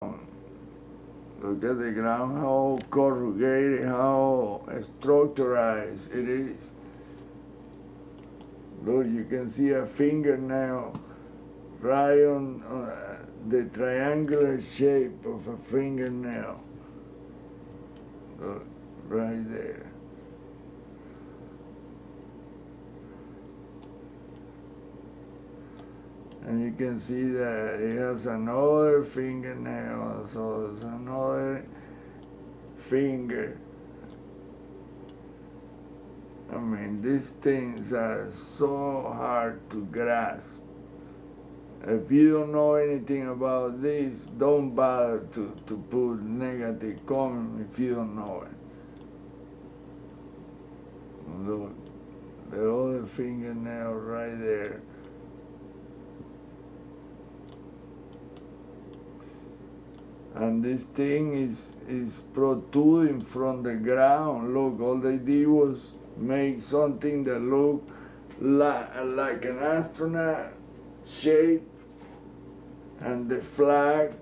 Look at the ground, how corrugated, how structurized it is. Look, you can see a fingernail right on the triangular shape of a fingernail. Look, right there. And you can see that it has another fingernail, so there's another finger. I mean, these things are so hard to grasp. If you don't know anything about this, don't bother to put negative comment if you don't know it. Look, the other fingernail right there. And this thing is protruding from the ground. Look, all they did was make something that looked like an astronaut shape, and the flag,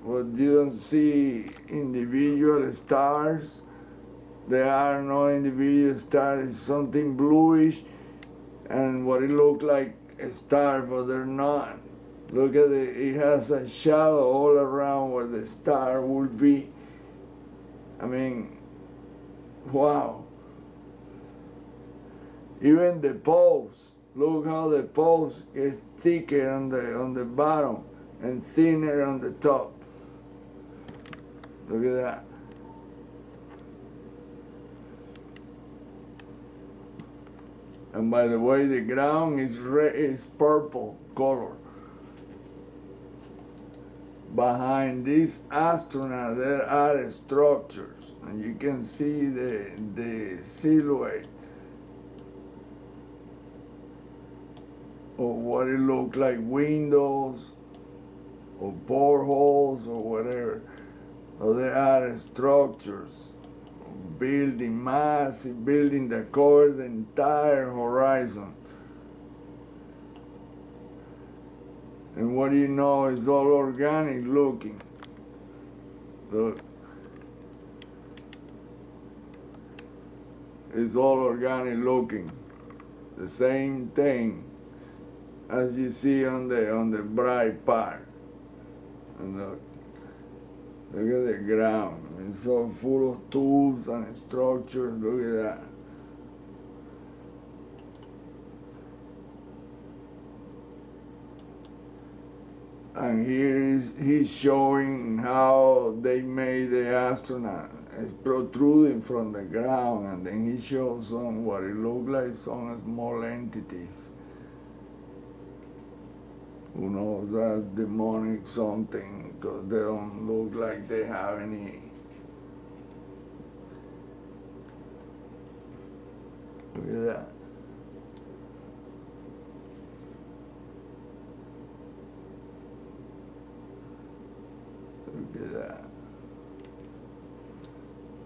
but you don't see individual stars. There are no individual stars. It's something bluish, and what it looked like a star, but they're not. Look at it, it has a shadow all around where the star would be. I mean, wow. Even the poles, look how the poles gets thicker on the bottom and thinner on the top. Look at that. And by the way, the ground is purple color. Behind this astronaut, there are structures, and you can see the silhouette of what it looked like, windows or boreholes or whatever. So there are structures, building, massive building that cover the entire horizon. And what do you know, is all organic looking. Look. It's all organic looking. The same thing as you see on the bright part. And look at the ground. It's so full of tubes and structures. Look at that. And here he's showing how they made the astronaut. It's protruding from the ground, and then he shows some what it looked like some small entities. Who knows, that's demonic something, because they don't look like they have any. Look at that. Look at that.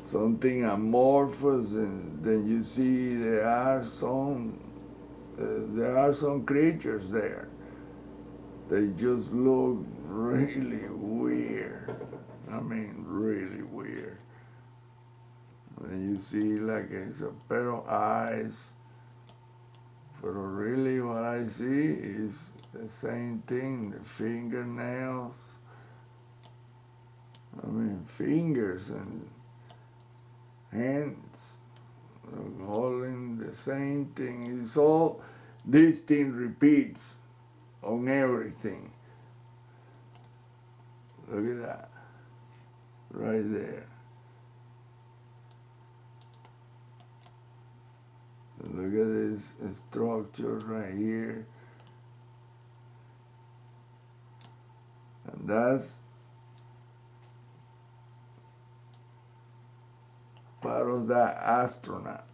Something amorphous, and then you see there are some creatures there. They just look really weird. I mean, really weird. And you see like it's a pair of eyes. But really what I see is the same thing, the fingernails. I mean, fingers and hands holding the same thing. It's all, this thing repeats on everything. Look at that, right there. Look at this structure right here. And that's part of that astronaut.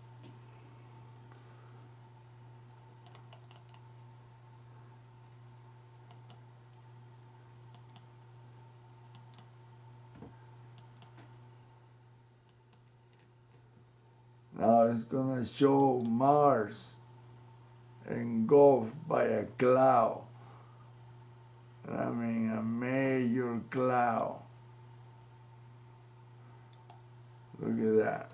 Now it's gonna show Mars engulfed by a cloud. I mean, a major cloud. Look at that.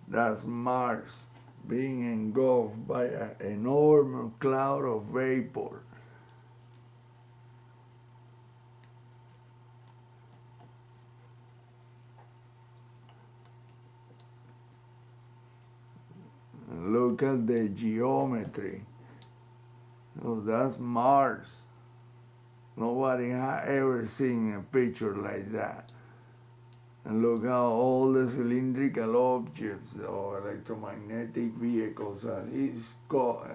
That's Mars being engulfed by an enormous cloud of vapor. And look at the geometry. Oh, that's Mars. Nobody has ever seen a picture like that. And look how all the cylindrical objects or electromagnetic vehicles are,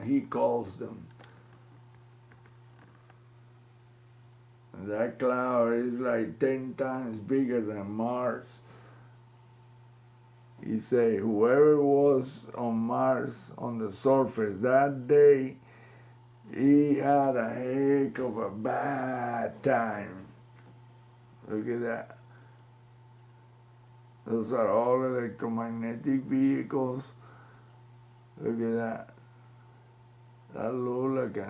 he calls them. And that cloud is like 10 times bigger than Mars. He said whoever was on Mars on the surface that day, he had a heck of a bad time. Look at that. Those are all electromagnetic vehicles. Look at that. That looks like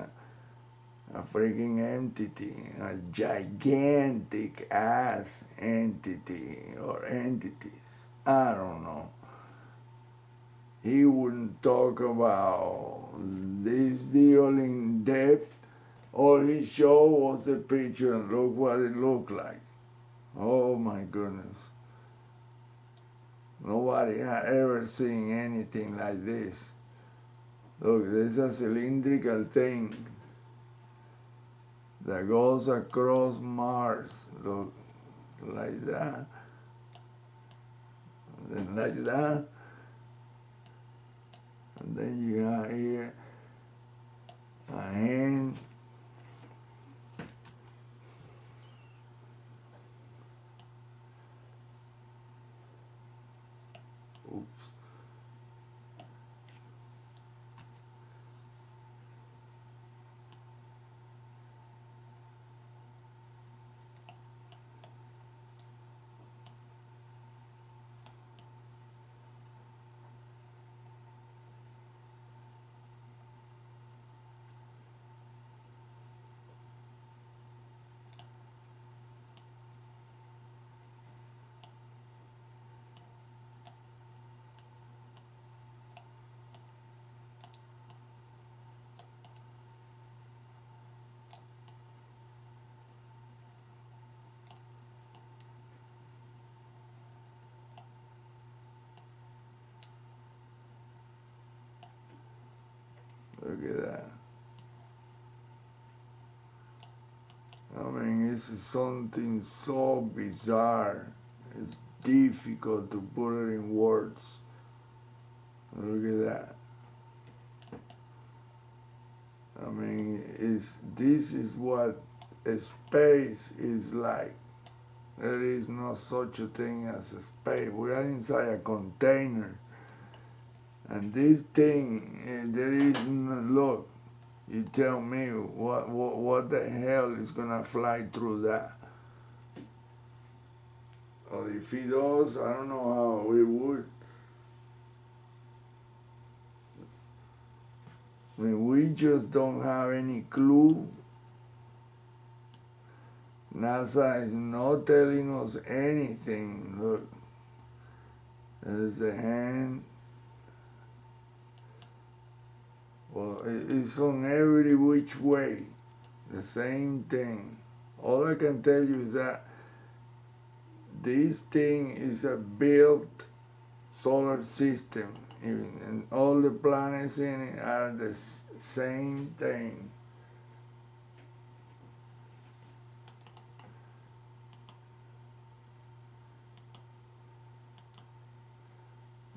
a freaking entity, a gigantic ass entity or entities. I don't know. He wouldn't talk about this deal in depth. All he showed was the picture and look what it looked like. Oh my goodness. Nobody had ever seen anything like this. Look, there's a cylindrical thing that goes across Mars. Look, like that. And then like that. And then you got here a hand. Oops. Look at that. I mean, this is something so bizarre. It's difficult to put it in words. Look at that. I mean, this is what a space is like. There is no such a thing as a space. We are inside a container. And this thing, there is no, look, you tell me what the hell is gonna fly through that? Or if it does, I don't know how it would. I mean, we just don't have any clue. NASA is not telling us anything. Look, there's the hand. Well, it's on every which way. The same thing. All I can tell you is that this thing is a built solar system. And all the planets in it are the same thing.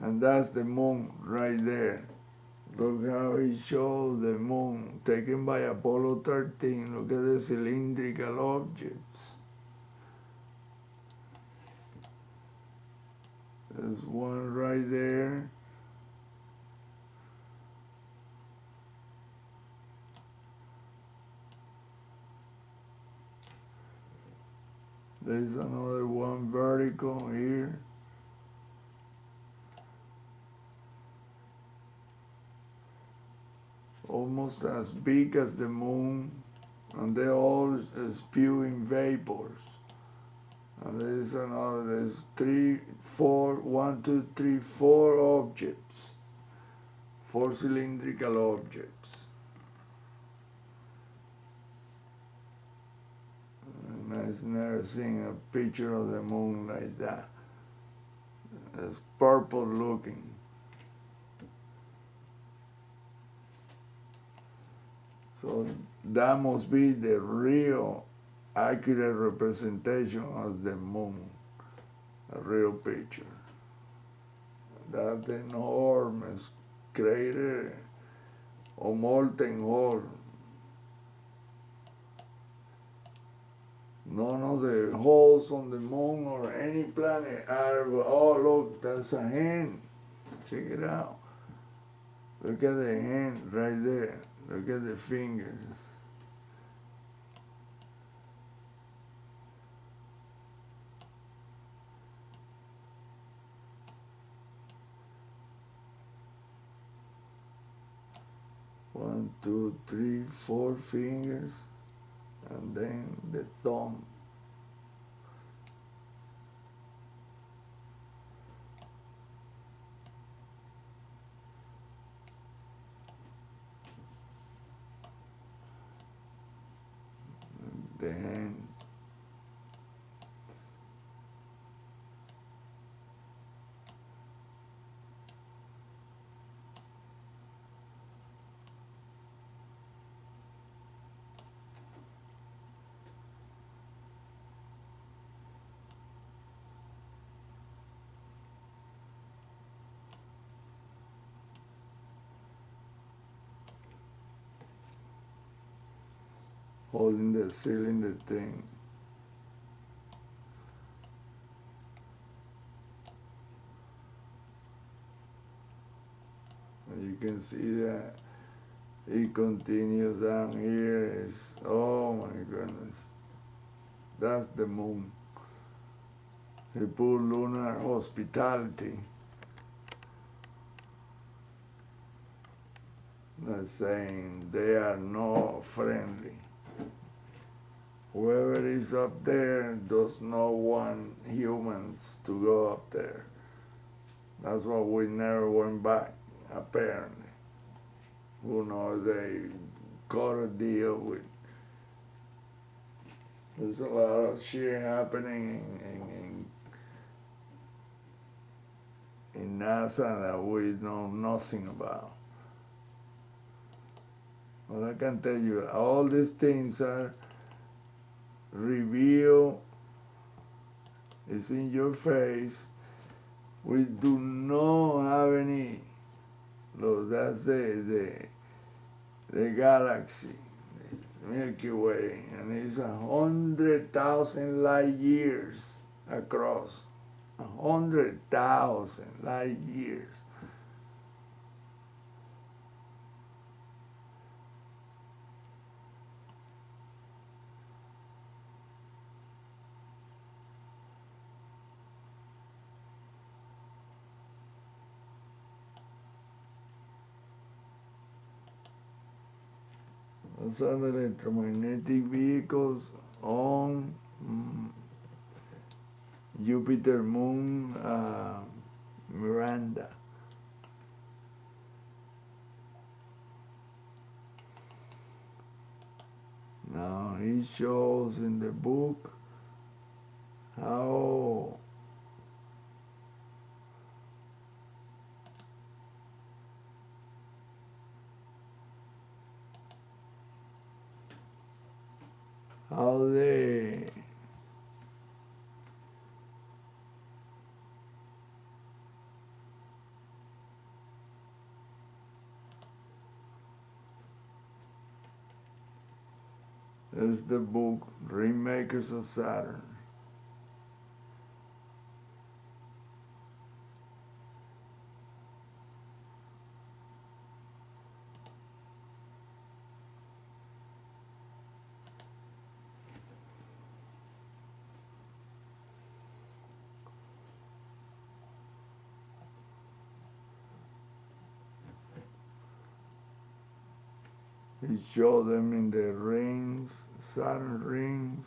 And that's the moon right there. Look how he shows the moon taken by Apollo 13. Look at the cylindrical objects. There's one right there. There's another one vertical here. Almost as big as the moon. and they're all spewing vapors. And there's another, there's three, four, one, two, three, four objects, four cylindrical objects. And I've never seen a picture of the moon like that. It's purple looking. So that must be the real accurate representation of the moon, a real picture. That enormous crater or molten hole. None of the holes on the moon or any planet are, oh look, that's a hand. Check it out. Look at the hand right there. Look at the fingers. One, two, three, four fingers, and then the thumb. The hand. Holding the cylinder thing. And you can see that it continues down here. Oh my goodness. That's the moon. He put lunar hospitality. That's saying they are not friendly. Whoever is up there does not want humans to go up there. That's why we never went back, apparently. Who knows, they got a deal with. There's a lot of shit happening in NASA that we know nothing about. Well, I can tell you, all these things are revealed, it's in your face. We do not have any, look, that's the galaxy, the Milky Way, and it's 100,000 light years across. 100,000 light years. Those are the electromagnetic vehicles on Jupiter moon Miranda. Now he shows in the book how they is the book Remakers of Saturn. He showed them in the rings, Saturn rings,